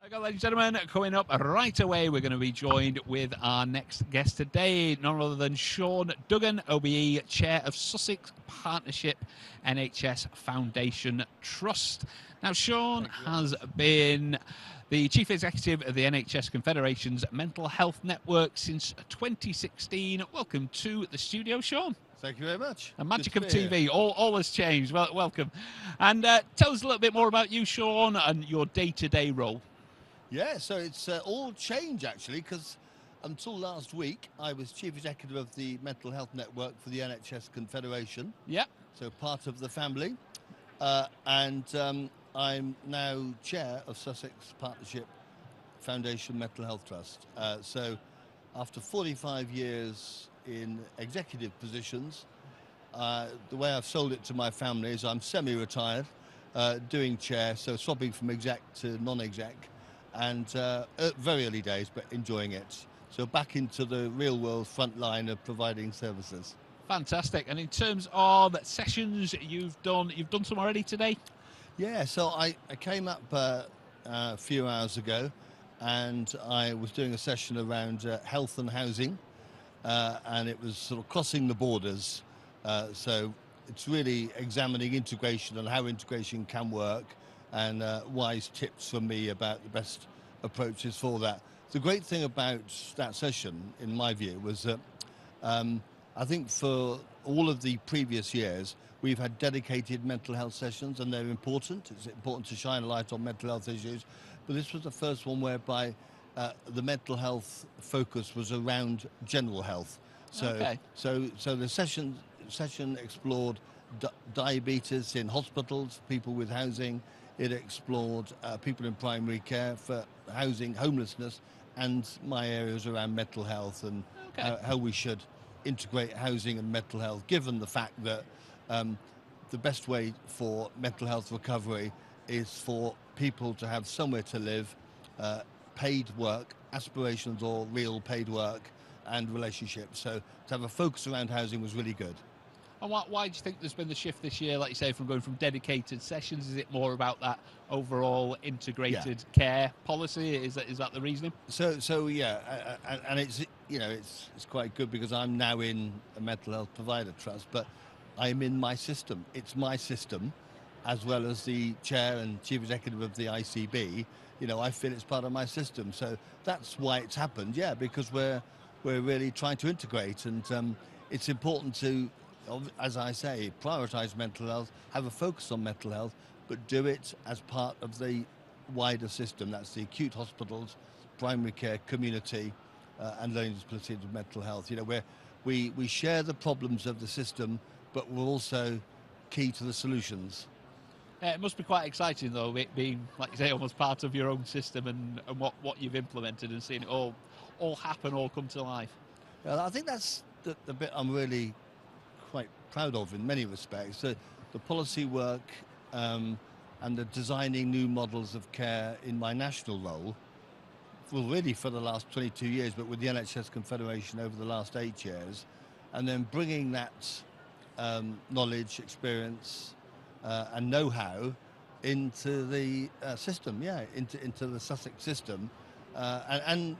Okay, ladies and gentlemen, coming up right away, we're going to be joined with our next guest today, none other than Sean Duggan OBE, Chair of Sussex Partnership NHS Foundation Trust. Now, Sean has been the Chief Executive of the NHS Confederation's Mental Health Network since 2016. Welcome to the studio, Sean. Thank you very much. The magic of TV, all has changed. Well, welcome. And tell us a little bit more about you, Sean, and your day-to-day role. Yeah, so it's all change actually, because until last week I was Chief Executive of the Mental Health Network for the NHS Confederation. Yeah. So part of the family. And I'm now Chair of Sussex Partnership Foundation Mental Health Trust. So after 45 years in executive positions, the way I've sold it to my family is I'm semi-retired, doing chair, so swapping from exec to non-exec. And very early days, but enjoying it. So back into the real world front line of providing services. Fantastic. And in terms of sessions you've done some already today? Yeah, so I came up a few hours ago and I was doing a session around health and housing, and it was sort of crossing the borders. So it's really examining integration and how integration can work, and wise tips from me about the best approaches for that. The great thing about that session, in my view, was that I think for all of the previous years, we've had dedicated mental health sessions, and they're important. It's important to shine a light on mental health issues. But this was the first one whereby the mental health focus was around general health. So, okay. so the session explored diabetes in hospitals, people with housing. It explored people in primary care for housing, homelessness, and my areas around mental health and how we should integrate housing and mental health, given the fact that the best way for mental health recovery is for people to have somewhere to live, paid work, aspirations or real paid work, and relationships. So to have a focus around housing was really good. And why do you think there's been the shift this year, like you say, from going from dedicated sessions? Is it more about that overall integrated care policy? Is that the reasoning? So yeah, and it's it's quite good because I'm now in a mental health provider trust, but I'm in my system. It's my system, as well as the chair and chief executive of the ICB. I feel it's part of my system. So that's why it's happened. Yeah, because we're really trying to integrate, and it's important to, as I say, prioritise mental health, have a focus on mental health, but do it as part of the wider system. That's the acute hospitals, primary care, community, and learning disabilities with mental health. Where we share the problems of the system, but we're also key to the solutions. It must be quite exciting, though, it being, like you say, almost part of your own system and what you've implemented and seeing it all happen, all come to life. I think that's the bit I'm really quite proud of in many respects. The policy work and the designing new models of care in my national role, well, really for the last 22 years, but with the NHS Confederation over the last 8 years, and then bringing that knowledge, experience, and know-how into the system, into the Sussex system, and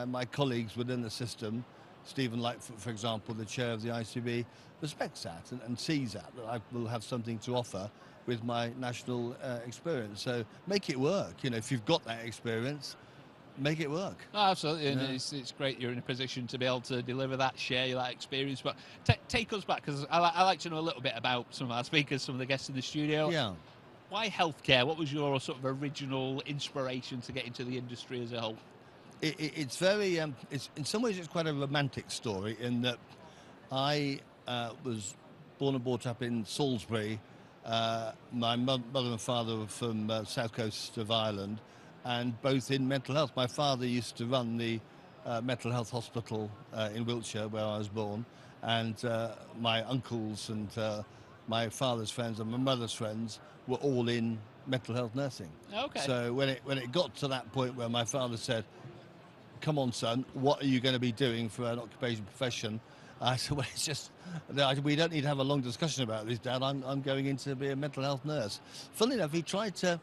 my colleagues within the system. Stephen Lightfoot, for example, the chair of the ICB, respects that and sees that I will have something to offer with my national experience. So make it work. If you've got that experience, make it work. Oh, absolutely, and it's great you're in a position to be able to deliver that, share that experience. But take us back, because I like to know a little bit about some of our speakers, some of the guests in the studio. Yeah. Why healthcare? What was your sort of original inspiration to get into the industry as a whole? It's very, it's in some ways it's quite a romantic story in that I was born and brought up in Salisbury. My mother and father were from south coast of Ireland, and both in mental health. My father used to run the mental health hospital in Wiltshire, where I was born, and my uncles and my father's friends and my mother's friends were all in mental health nursing. Okay. So when it got to that point where my father said, "Come on, son, what are you going to be doing for an occupation profession?" I said, "Well, it's just, we don't need to have a long discussion about this, Dad. I'm going in to be a mental health nurse." Funnily enough, he tried to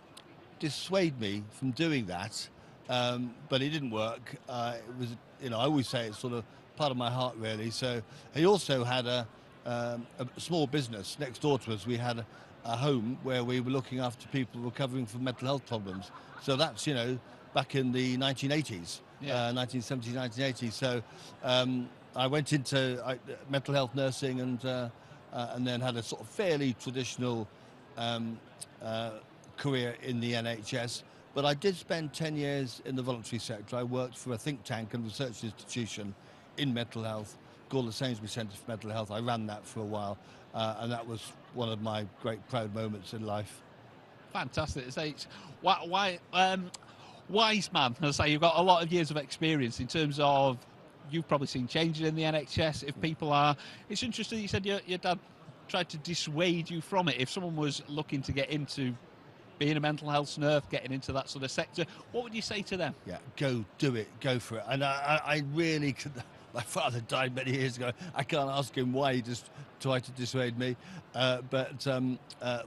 dissuade me from doing that, but it didn't work. It was, I always say it's sort of part of my heart, really. So he also had a small business next door to us. We had a home where we were looking after people recovering from mental health problems. So that's, back in the 1980s, 1970s, 1980s. So I went into mental health nursing and then had a sort of fairly traditional career in the NHS. But I did spend 10 years in the voluntary sector. I worked for a think tank and research institution in mental health called the Sainsbury Centre for Mental Health. I ran that for a while, and that was one of my great proud moments in life. Fantastic. Wise man. As I say, you've got a lot of years of experience in terms of you've probably seen changes in the NHS. If people are, it's interesting. You said your dad tried to dissuade you from it. If someone was looking to get into being a mental health nurse, getting into that sort of sector, what would you say to them? Yeah, go do it, go for it. And I really could. My father died many years ago. I can't ask him why he just tried to dissuade me. But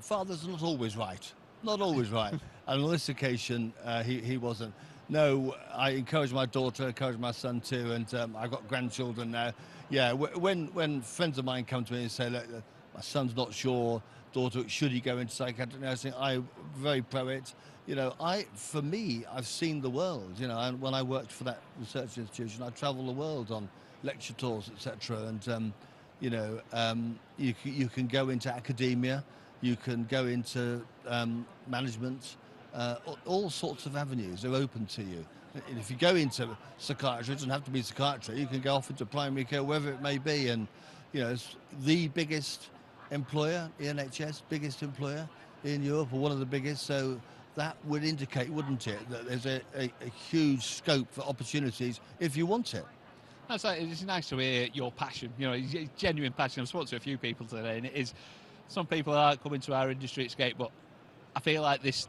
fathers are not always right. Not always right. And on this occasion, he wasn't. No, I encourage my daughter, encourage my son too, and I've got grandchildren now. Yeah, when friends of mine come to me and say, look, my son's not sure, daughter, should he go into psychiatric nursing? I'm very pro it. For me, I've seen the world, and when I worked for that research institution, I traveled the world on lecture tours, etc. And, you can go into academia, you can go into management, all sorts of avenues are open to you. And if you go into psychiatry, it doesn't have to be psychiatry, you can go off into primary care, wherever it may be. And, it's the biggest employer, the NHS, biggest employer in Europe, or one of the biggest. So that would indicate, wouldn't it, that there's a huge scope for opportunities if you want it. That's like, it's nice to hear your passion, genuine passion. I've spoken to a few people today, and it is, some people aren't coming to our industry at Skate, but I feel like this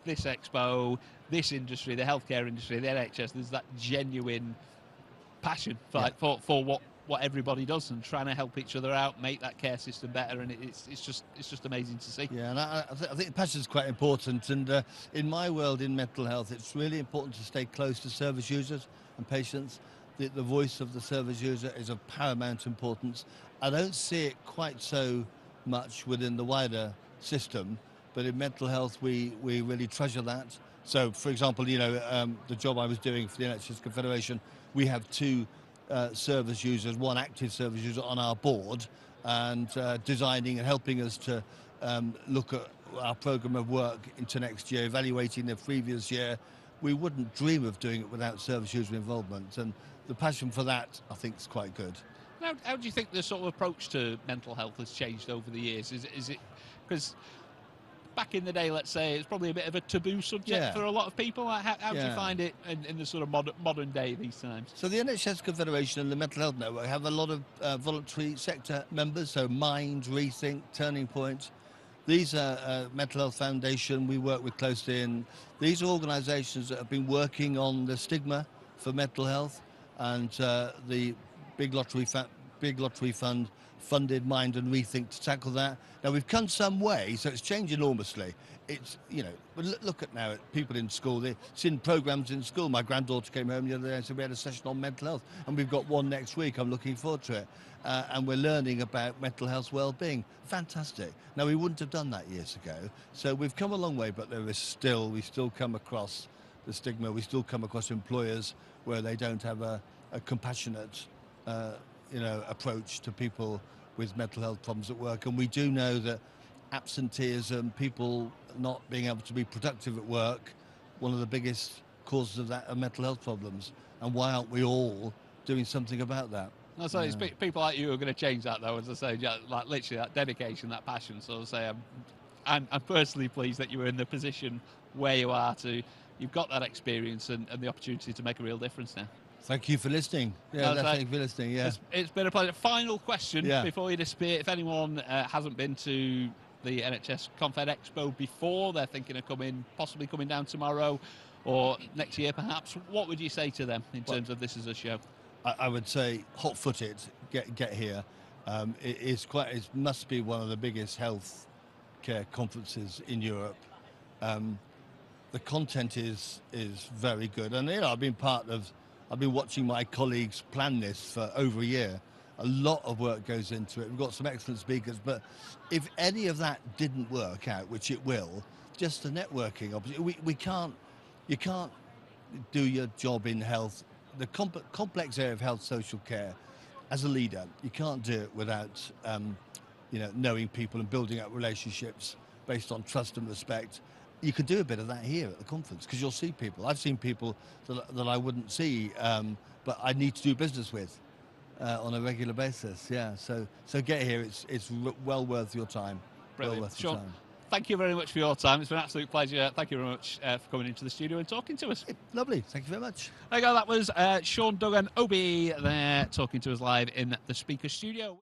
expo, this industry, the healthcare industry, the NHS, there's that genuine passion for what everybody does, and trying to help each other out, make that care system better, and it's just amazing to see. Yeah, and I think passion is quite important. And in my world, in mental health, it's really important to stay close to service users and patients. The voice of the service user is of paramount importance. I don't see it quite so much within the wider system, but in mental health, we really treasure that. So, for example, the job I was doing for the NHS Confederation, we have two service users, one active service user on our board, and designing and helping us to look at our programme of work into next year, evaluating the previous year. We wouldn't dream of doing it without service user involvement, and the passion for that, I think, is quite good. How do you think the sort of approach to mental health has changed over the years? Is it because back in the day, let's say, it's probably a bit of a taboo subject for a lot of people? How do you find it in the sort of modern day these times? So the NHS Confederation and the Mental Health Network have a lot of voluntary sector members, so Mind, Rethink, Turning Point. These are Mental Health Foundation we work with closely, and these are organisations that have been working on the stigma for mental health, and the Big Lottery Fund funded Mind and Rethink to tackle that. Now, we've come some way, so it's changed enormously. It's, look at now at people in school, they've seen programmes in school. My granddaughter came home the other day and said we had a session on mental health, and we've got one next week. I'm looking forward to it. And we're learning about mental health well-being. Fantastic. Now, we wouldn't have done that years ago. So we've come a long way, but we still come across the stigma. We still come across employers where they don't have a compassionate approach to people with mental health problems at work. And we do know that absenteeism, people not being able to be productive at work, one of the biggest causes of that are mental health problems. And why aren't we all doing something about that? So it's people like you who are going to change that, though, as I say, like literally that dedication, that passion. So I say, I'm personally pleased that you were in the position where you are you've got that experience and the opportunity to make a real difference now. Thank you for listening. Thank you for listening. Yeah, it's been a pleasure. Final question before you disappear: if anyone hasn't been to the NHS ConfedExpo before, they're thinking of possibly coming down tomorrow or next year, perhaps. What would you say to them in terms of this as a show? I would say hot-footed. Get here. It must be one of the biggest health care conferences in Europe. the content is very good, and I've been watching my colleagues plan this for over a year. A lot of work goes into it. We've got some excellent speakers, but if any of that didn't work out, which it will, just the networking opportunity. You can't do your job in health, the complex area of health social care, as a leader. You can't do it without knowing people and building up relationships based on trust and respect. You can do a bit of that here at the conference because you'll see people. I've seen people that I wouldn't see, but I need to do business with on a regular basis. Yeah, so get here. It's well worth your time. Brilliant. Well worth Sean, your time. thank you very much for your time. It's been an absolute pleasure. Thank you very much for coming into the studio and talking to us. Lovely. Thank you very much. There you go. That was Sean Duggan OBE there talking to us live in the speaker studio.